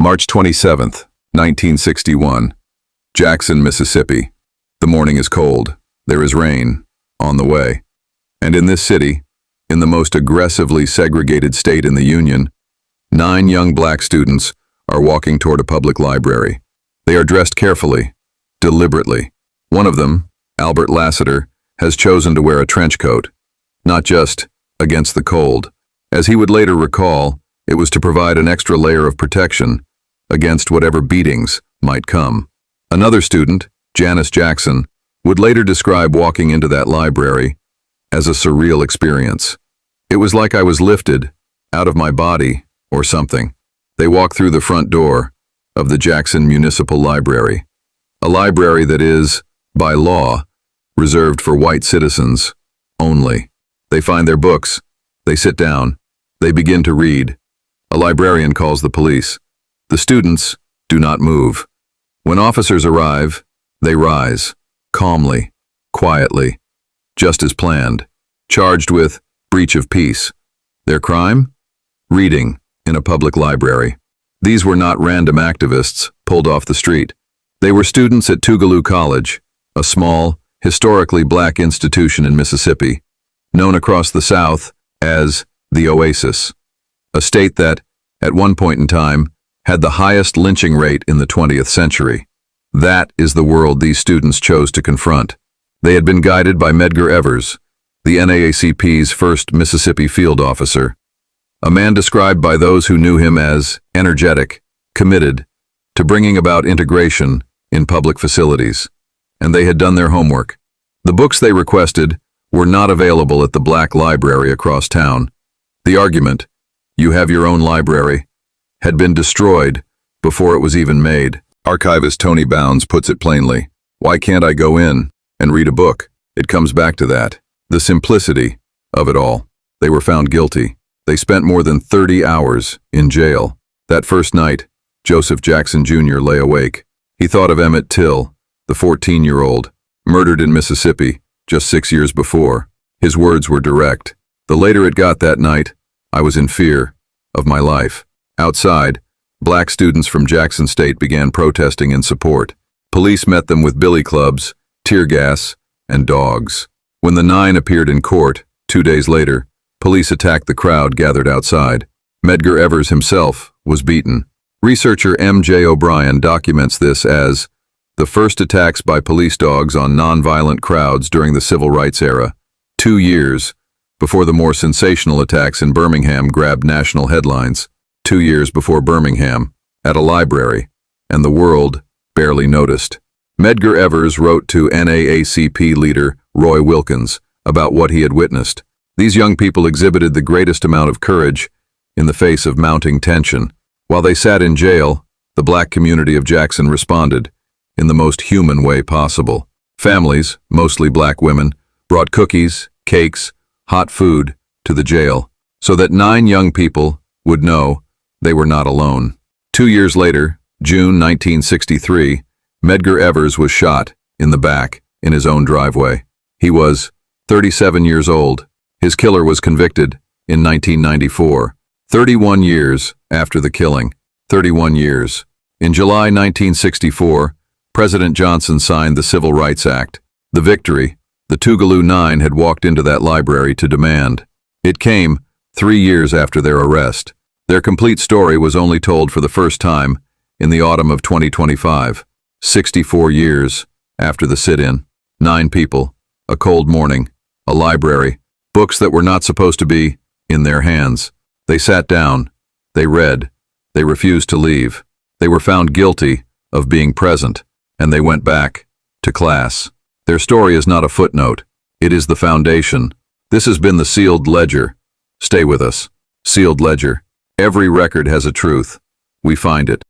March 27th, 1961. Jackson, Mississippi. The morning is cold. There is rain on the way. And in this city, in the most aggressively segregated state in the Union, 9 young black students are walking toward a public library. They are dressed carefully, deliberately. One of them, Albert Lassiter, has chosen to wear a trench coat, not just against the cold. As he would later recall, it was to provide an extra layer of protection against whatever beatings might come. Another student, Janice Jackson, would later describe walking into that library as a surreal experience. It was like I was lifted out of my body or something. They walked through the front door of the Jackson Municipal Library, a library that is, by law, reserved for white citizens only. They find their books, they sit down, they begin to read. A librarian calls the police. The students do not move. When officers arrive, they rise, calmly, quietly, just as planned, charged with breach of peace. Their crime? Reading in a public library. These were not random activists pulled off the street. They were students at Tougaloo College, a small, historically black institution in Mississippi, known across the South as the Oasis, a state that, at one point in time, had the highest lynching rate in the 20th century. That is the world these students chose to confront. They had been guided by Medgar Evers, the NAACP's first Mississippi field officer, a man described by those who knew him as energetic, committed to bringing about integration in public facilities. And they had done their homework. The books they requested were not available at the black library across town. The argument, "You have your own library," had been destroyed before it was even made. Archivist Tony Bounds puts it plainly. Why can't I go in and read a book? It comes back to that. The simplicity of it all. They were found guilty. They spent more than 30 hours in jail. That first night, Joseph Jackson Jr. lay awake. He thought of Emmett Till, the 14-year-old, murdered in Mississippi just 6 years before. His words were direct. The later it got that night, I was in fear of my life. Outside, black students from Jackson State began protesting in support. Police met them with billy clubs, tear gas, and dogs. When the 9 appeared in court, 2 days later, police attacked the crowd gathered outside. Medgar Evers himself was beaten. Researcher M.J. O'Brien documents this as the first attacks by police dogs on nonviolent crowds during the civil rights era, 2 years before the more sensational attacks in Birmingham grabbed national headlines. 2 years before Birmingham, at a library, and the world barely noticed. Medgar Evers wrote to NAACP leader Roy Wilkins about what he had witnessed. These young people exhibited the greatest amount of courage in the face of mounting tension. While they sat in jail, the black community of Jackson responded in the most human way possible. Families, mostly black women, brought cookies, cakes, hot food to the jail so that 9 young people would know they were not alone. 2 years later, June 1963, Medgar Evers was shot in the back in his own driveway. He was 37 years old. His killer was convicted in 1994, 31 years after the killing. 31 years. In July 1964, President Johnson signed the Civil Rights Act. The victory, the Tougaloo Nine had walked into that library to demand. It came 3 years after their arrest. Their complete story was only told for the first time in the autumn of 2025, 64 years after the sit-in. 9 people, a cold morning, a library, books that were not supposed to be in their hands. They sat down, they read, they refused to leave. They were found guilty of being present, and they went back to class. Their story is not a footnote, it is the foundation. This has been the Sealed Ledger. Stay with us. Sealed Ledger. Every record has a truth. We find it.